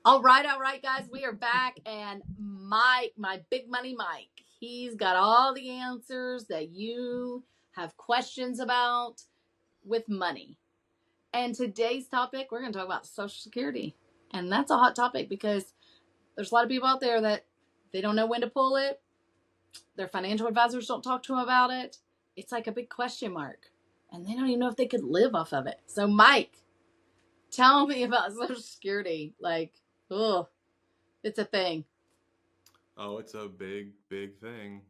All right, guys. We are back, and my big money Mike, he's got all the answers that you have questions about with money. And today's topic, we're going to talk about Social Security, and that's a hot topic because there's a lot of people out there that they don't know when to pull it. Their financial advisors don't talk to them about it. It's like a big question mark, and they don't even know if they could live off of it. So, Mike, tell me about Social Security. Like, ugh. It's a thing. Oh, it's a big, big thing.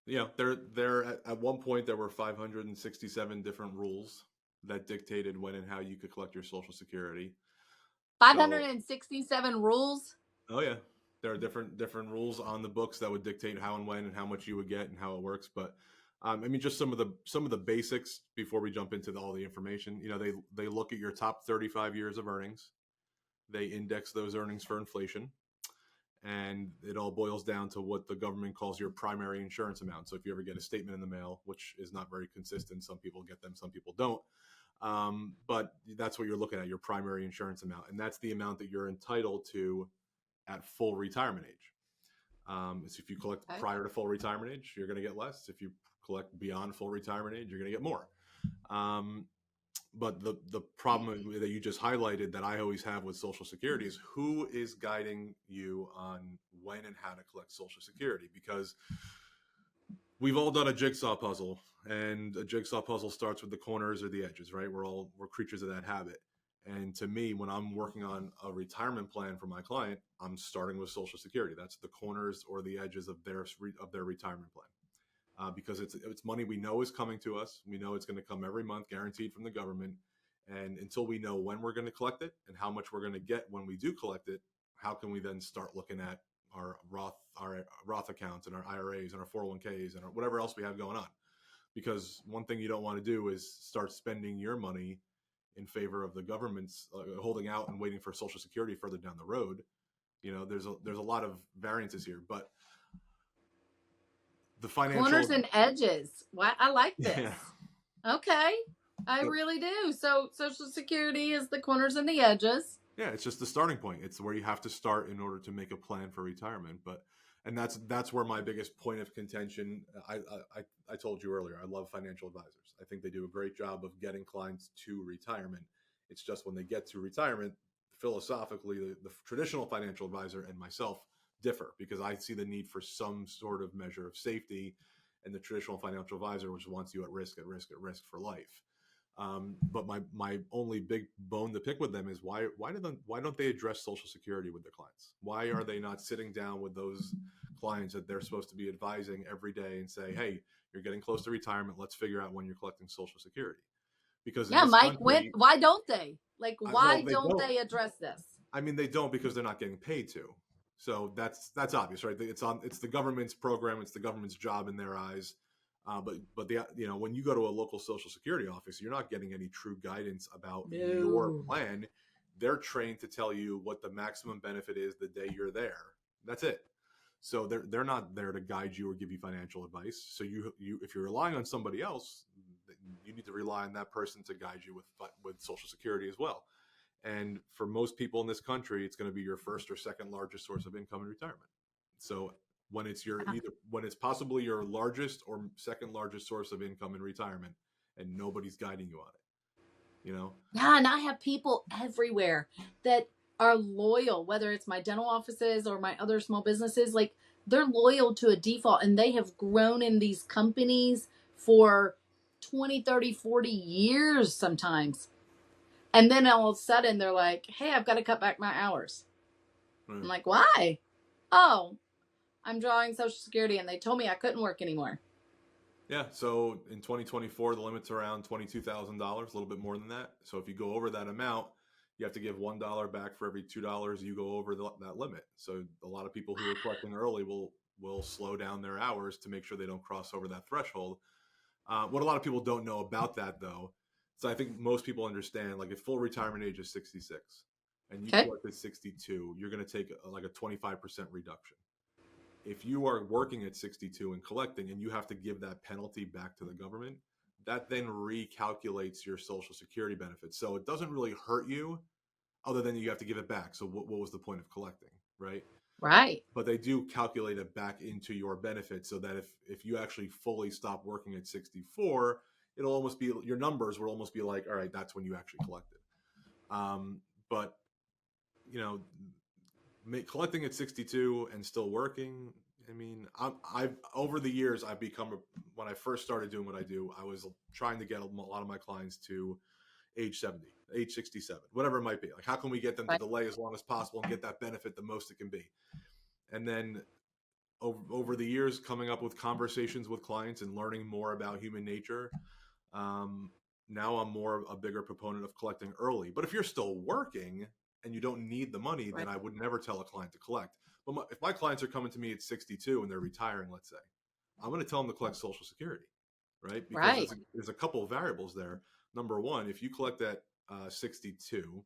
There at one point there were 567 different rules that dictated when and how you could collect your Social Security. 567 rules. Oh yeah, there are different rules on the books that would dictate how and when and how much you would get and how it works. But I mean, just some of the basics before we jump into all the information. They look at your top 35 years of earnings. They index those earnings for inflation. And it all boils down to what the government calls your primary insurance amount. So if you ever get a statement in the mail, which is not very consistent, some people get them, some people don't. But that's what you're looking at, your primary insurance amount. And that's the amount that you're entitled to at full retirement age. So if you collect prior to full retirement age, you're going to get less. If you collect beyond full retirement age, you're going to get more. But the problem that you just highlighted that I always have with Social Security is who is guiding you on when and how to collect Social Security? Because we've all done a jigsaw puzzle, and a jigsaw puzzle starts with the corners or the edges, right? We're creatures of that habit. And to me, when I'm working on a retirement plan for my client, I'm starting with Social Security. That's the corners or the edges of their retirement plan. Because it's money we know is coming to us. We know it's going to come every month, guaranteed from the government. And until we know when we're going to collect it and how much we're going to get when we do collect it, how can we then start looking at our Roth accounts and our IRAs and our 401ks and whatever else we have going on? Because one thing you don't want to do is start spending your money in favor of the government's holding out and waiting for Social Security further down the road. There's a lot of variances here, but the financial corners and edges. Why I like this. Yeah. Okay. I really do. So Social Security is the corners and the edges. Yeah, it's just the starting point. It's where you have to start in order to make a plan for retirement. And that's where my biggest point of contention. I told you earlier, I love financial advisors. I think they do a great job of getting clients to retirement. It's just when they get to retirement, philosophically, the traditional financial advisor and myself differ because I see the need for some sort of measure of safety, and the traditional financial advisor which wants you at risk for life. But my only big bone to pick with them is why don't they address Social Security with their clients? Why are they not sitting down with those clients that they're supposed to be advising every day and say, hey, you're getting close to retirement, let's figure out when you're collecting Social Security? Because Mike, why don't they? Like, why don't they address this? I mean, they don't because they're not getting paid to. So that's obvious, right? It's the government's program. It's the government's job in their eyes. But when you go to a local Social Security office, you're not getting any true guidance about your plan. They're trained to tell you what the maximum benefit is the day you're there. That's it. So they're not there to guide you or give you financial advice. So you if you're relying on somebody else, you need to rely on that person to guide you with Social Security as well. And for most people in this country, it's going to be your first or second largest source of income in retirement. So when it's when it's possibly your largest or second largest source of income in retirement, and nobody's guiding you on it, Yeah, and I have people everywhere that are loyal, whether it's my dental offices or my other small businesses. Like, they're loyal to a default, and they have grown in these companies for 20, 30, 40 years sometimes. And then all of a sudden they're like, hey, I've got to cut back my hours. I'm like, why? Oh, I'm drawing Social Security, and they told me I couldn't work anymore. Yeah, so in 2024, the limit's around $22,000, a little bit more than that. So if you go over that amount, you have to give $1 back for every $2 you go over that limit. So a lot of people who are collecting early will slow down their hours to make sure they don't cross over that threshold. What a lot of people don't know about that, though, so I think most people understand, like, if full retirement age is 66 and you collect at 62, you're going to take like a 25% reduction. If you are working at 62 and collecting and you have to give that penalty back to the government, that then recalculates your Social Security benefits. So it doesn't really hurt you other than you have to give it back. So what was the point of collecting, right? Right. But they do calculate it back into your benefit so that if you actually fully stop working at 64, it'll almost be, your numbers will almost be like, all right, that's when you actually collected. But you know, collecting at 62 and still working, I mean, I've over the years I've become when I first started doing what I do, I was trying to get a lot of my clients to age 70, age 67, whatever it might be. Like, how can we get them to Right. delay as long as possible and get that benefit the most it can be? And then over the years, coming up with conversations with clients and learning more about human nature, um, now I'm more a bigger proponent of collecting early. But if you're still working and you don't need the money, then Right. I would never tell a client to collect. But if my clients are coming to me at 62 and they're retiring, let's say, I'm going to tell them to collect Social Security, right? Because Right. there's a couple of variables there. Number one, if you collect at 62,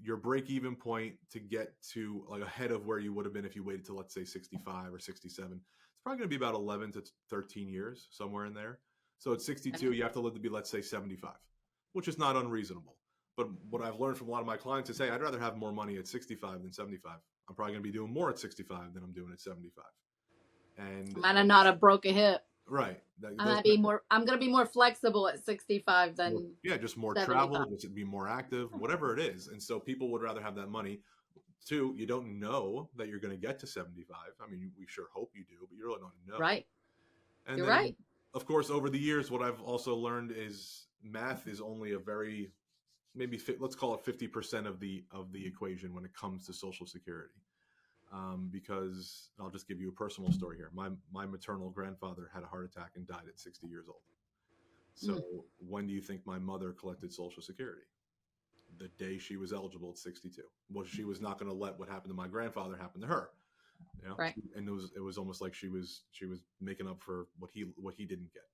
your break even point to get to like ahead of where you would have been if you waited till, let's say, 65 or 67, it's probably going to be about 11 to 13 years, somewhere in there. So at 62, you have to live to be, let's say, 75, which is not unreasonable. But what I've learned from a lot of my clients is, hey, I'd rather have more money at 65 than 75. I'm probably going to be doing more at 65 than I'm doing at 75. And I might have not have broke a hip. right, I'm gonna be more flexible at 65 than yeah, just more 75. travel, just be more active, whatever it is. And so people would rather have that money. Two, you don't know that you're going to get to 75. I mean, we sure hope you do, but you really don't know. Right. And You're then, right. of course, over the years, what I've also learned is math is only a very, maybe let's call it 50% of the equation when it comes to Social Security. Because I'll just give you a personal story here. My maternal grandfather had a heart attack and died at 60 years old. So when do you think my mother collected Social Security? The day she was eligible at 62. Well, she was not going to let what happened to my grandfather happen to her. You know? Right. And it was almost like she was making up for what he didn't get.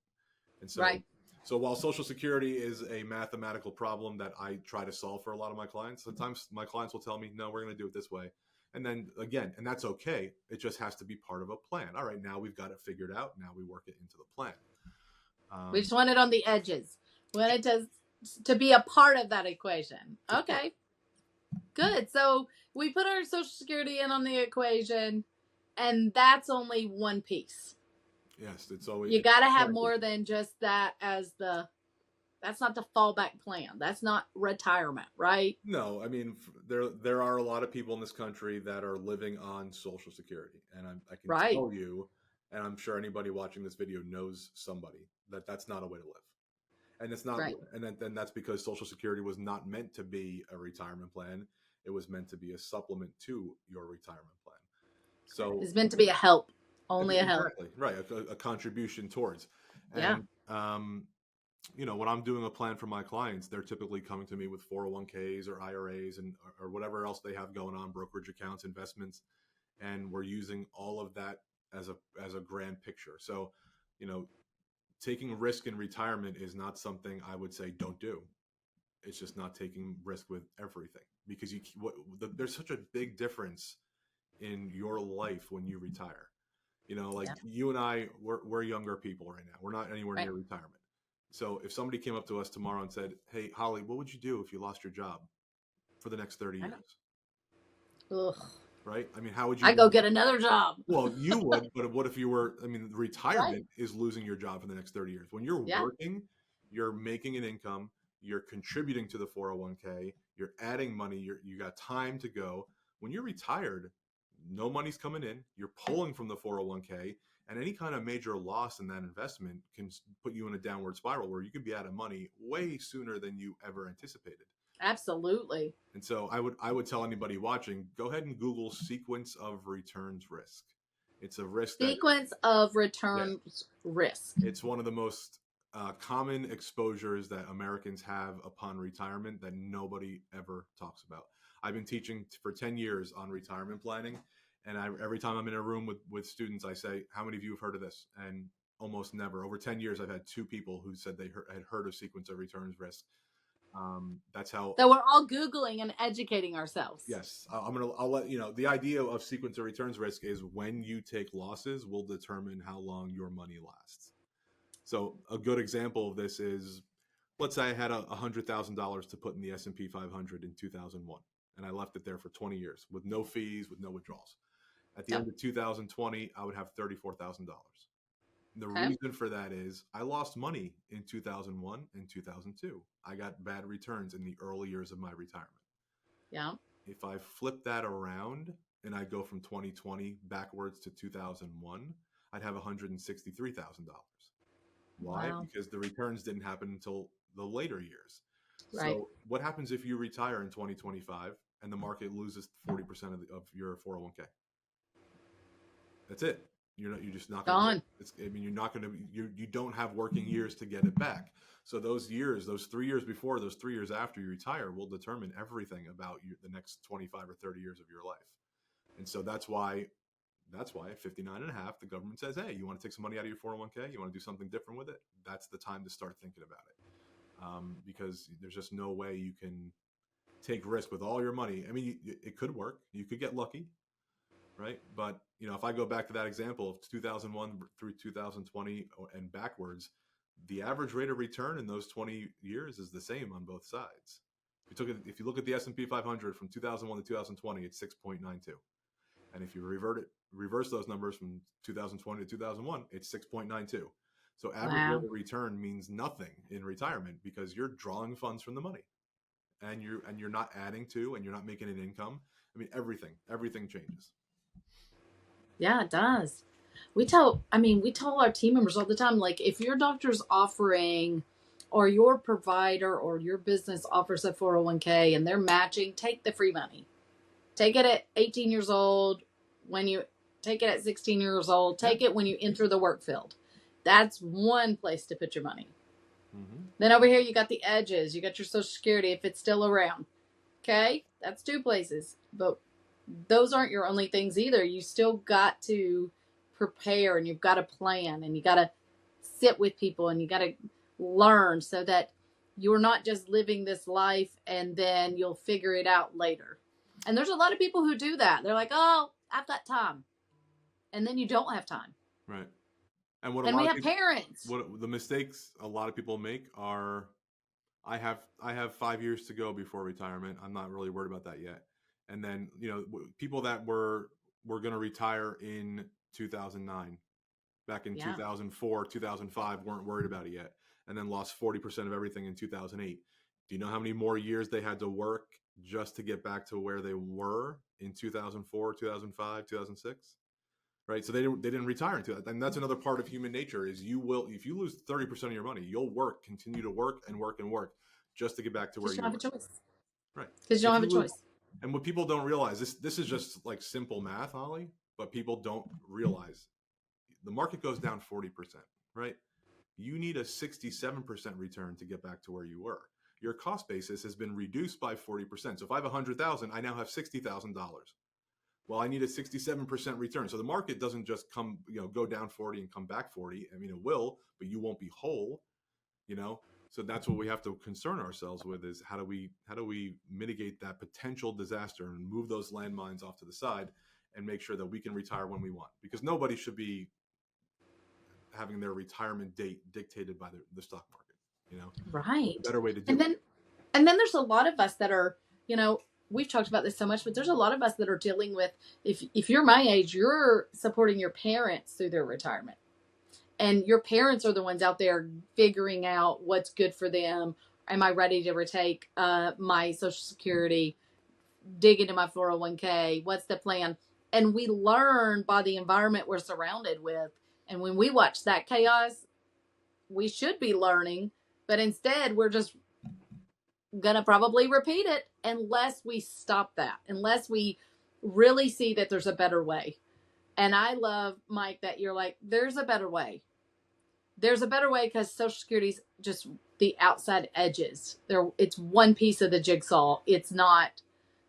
And so Right. so while Social Security is a mathematical problem that I try to solve for a lot of my clients, sometimes my clients will tell me, no, we're going to do it this way. And then again, and that's okay. It just has to be part of a plan. All right, now we've got it figured out. Now we work it into the plan. We just want it on the edges. We want it to be a part of that equation. Okay. Good. So we put our Social Security in on the equation, and that's only one piece. Yes, it's always, you got to have more than just that as that's not the fallback plan. That's not retirement, right? No, I mean, there are a lot of people in this country that are living on Social Security, and I can tell you, and I'm sure anybody watching this video knows somebody that's not a way to live, and it's not, and then that's because Social Security was not meant to be a retirement plan. It was meant to be a supplement to your retirement plan. So it's meant to be a help, only a help. Exactly right, a contribution towards, and you know, when I'm doing a plan for my clients, they're typically coming to me with 401ks or IRAs and or whatever else they have going on, brokerage accounts, investments, and we're using all of that as a grand picture. So, you know, taking risk in retirement is not something I would say don't do. It's just not taking risk with everything, because there's such a big difference in your life when you retire. You know, like you and I, we're younger people right now. We're not anywhere near retirement. So if somebody came up to us tomorrow and said, hey, Hollie, what would you do if you lost your job for the next 30 years? Ugh. Right? I mean, how would you? I go get another job. Well, you would, but what if you were, I mean, retirement is losing your job for the next 30 years. When you're working, you're making an income, you're contributing to the 401k, you're adding money, you got time to go. When you're retired, no money's coming in, you're pulling from the 401k, and any kind of major loss in that investment can put you in a downward spiral where you could be out of money way sooner than you ever anticipated. Absolutely. And so I would tell anybody watching, go ahead and Google sequence of returns risk. It's a risk sequence of returns risk. It's one of the most common exposures that Americans have upon retirement that nobody ever talks about. I've been teaching for 10 years on retirement planning. And every time I'm in a room with students, I say, how many of you have heard of this? And almost never. Over 10 years, I've had 2 people who said they had heard of sequence of returns risk. That's how. So we're all Googling and educating ourselves. Yes. I'll let you know. The idea of sequence of returns risk is when you take losses will determine how long your money lasts. So a good example of this is let's say I had $100,000 to put in the S&P 500 in 2001, and I left it there for 20 years with no fees, with no withdrawals. At the Yep. end of 2020, I would have $34,000. The Okay. reason for that is I lost money in 2001 and 2002. I got bad returns in the early years of my retirement. Yeah. If I flip that around and I go from 2020 backwards to 2001, I'd have $163,000. Why? Wow. Because the returns didn't happen until the later years. Right. So what happens if you retire in 2025 and the market loses 40% of your 401k? That's it. You're just not going to, you're not going to, you don't have working years to get it back. So those years, those 3 years before, those 3 years after you retire will determine everything about you, the next 25 or 30 years of your life. And so that's why at 59 and a half, the government says, hey, you want to take some money out of your 401k? You want to do something different with it? That's the time to start thinking about it. Because there's just no way you can take risk with all your money. I mean, it could work. You could get lucky, right? But, if I go back to that example of 2001 through 2020 and backwards, the average rate of return in those 20 years is the same on both sides. If you look at the S&P 500 from 2001 to 2020, it's 6.92. And if you reverse those numbers from 2020 to 2001, it's 6.92. So average rate of return means nothing in retirement because you're drawing funds from the money, and you're not adding to, and you're not making an income. I mean, everything changes. Yeah, it does. We tell our team members all the time, like, if your doctor's offering, or your provider or your business offers a 401k and they're matching, take the free money. Take it at 18 years old, take it at 16 years old, take it when you enter the work field. That's one place to put your money. Mm-hmm. Then over here, you got the edges. You got your Social Security if it's still around. Okay? That's two places. But those aren't your only things either. You still got to prepare, and you've got to plan, and you got to sit with people, and you got to learn so that you're not just living this life and then you'll figure it out later. And there's a lot of people who do that. They're like, oh, I've got time. And then you don't have time. Right. And we have parents. What the mistakes a lot of people make are, I have 5 years to go before retirement. I'm not really worried about that yet. And then, people that were going to retire in 2009, back in 2004, 2005, weren't worried about it yet. And then lost 40% of everything in 2008. Do you know how many more years they had to work just to get back to where they were in 2004, 2005, 2006? Right. So they didn't retire into that. And that's another part of human nature is if you lose 30% of your money, you'll continue to work and work and work just to get back to where you don't have a choice. Right. Because you don't have a choice. And what people don't realize, this is just like simple math, Hollie, but people don't realize the market goes down 40%, right? You need a 67% return to get back to where you were. Your cost basis has been reduced by 40%. So if I have $100,000, I now have $60,000. Well, I need a 67% return. So the market doesn't just go down 40 and come back 40. I mean, it will, but you won't be whole, So that's what we have to concern ourselves with is how do we mitigate that potential disaster and move those landmines off to the side and make sure that we can retire when we want, because nobody should be having their retirement date dictated by the stock market, Right. A better way to do it. And then there's a lot of us that are, we've talked about this so much, but there's a lot of us that are dealing with, if you're my age, you're supporting your parents through their retirement. And your parents are the ones out there figuring out what's good for them. Am I ready to retake my Social Security, dig into my 401k? What's the plan? And we learn by the environment we're surrounded with. And when we watch that chaos, we should be learning, but instead we're just going to probably repeat it unless we stop that, unless we really see that there's a better way. And I love, Mike, that you're like, there's a better way. There's a better way because Social Security's just the outside edges. It's one piece of the jigsaw. It's not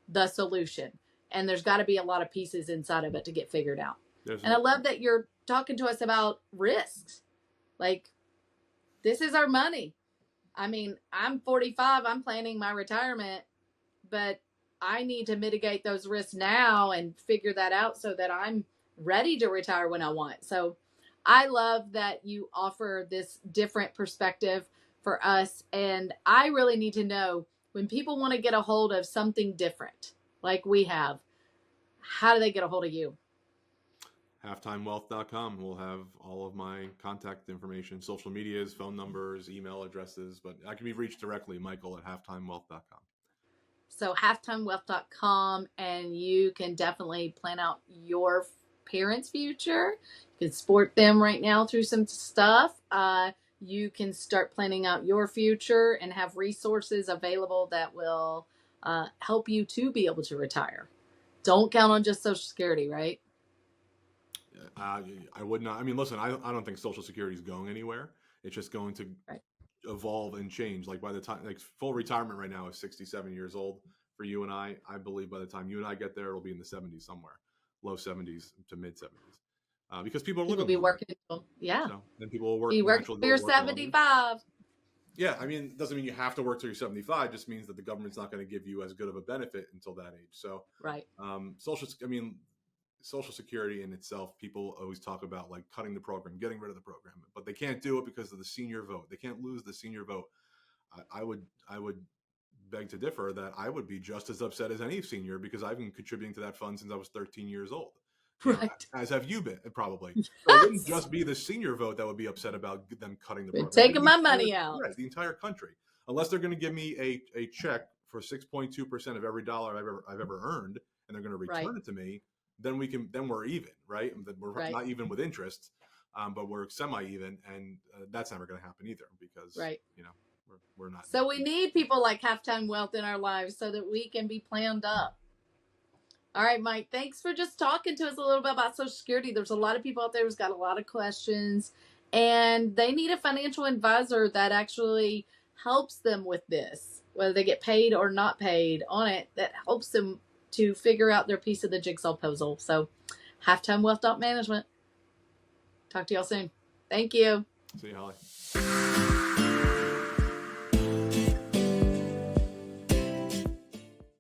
the solution. And there's got to be a lot of pieces inside of it to get figured out. I love that you're talking to us about risks. Like, this is our money. I mean, I'm 45. I'm planning my retirement, but I need to mitigate those risks now and figure that out so that I'm ready to retire when I want. So I love that you offer this different perspective for us. And I really need to know, when people want to get a hold of something different, like we have, how do they get a hold of you? halftimewealth.com will have all of my contact information, social medias, phone numbers, email addresses, but I can be reached directly, Michael at halftimewealth.com. So halftimewealth.com, and you can definitely plan out your parents' future. You can support them right now through some stuff. You can start planning out your future and have resources available that will help you to be able to retire. Don't count on just Social Security, right? I would not. I mean, listen, I don't think Social Security is going anywhere. It's just going to Right. evolve and change. Like by the time, like full retirement right now is 67 years old for you and I. I believe by the time you and I get there, it'll be in the 70s somewhere, low 70s to mid 70s, because people are People living be longer. working until, yeah. So then people will work Be working naturally. till you're They'll work longer. 75. Yeah, I mean, it doesn't mean you have to work till you're 75. It just means that the government's not going to give you as good of a benefit until that age. So, Right. Social Security in itself, people always talk about like cutting the program, getting rid of the program, but they can't do it because of the senior vote. They can't lose the senior vote. I would beg to differ that I would be just as upset as any senior because I've been contributing to that fund since I was 13 years old. Right. As have you been, probably. Yes. So it wouldn't just be the senior vote that would be upset about them cutting the program. Taking my money out. Right, the entire country. Unless they're going to give me a check for 6.2% of every dollar I've ever earned, and they're going to return it to me, then we're even, right? We're not even with interest, but we're semi-even, and that's never going to happen either because we're not. So we need people like Halftime Wealth in our lives so that we can be planned up. All right, Mike, thanks for just talking to us a little bit about Social Security. There's a lot of people out there who's got a lot of questions, and they need a financial advisor that actually helps them with this, whether they get paid or not paid on it, that helps them to figure out their piece of the jigsaw puzzle. So halftimewealth.management. Talk to y'all soon. Thank you. See you, Hollie.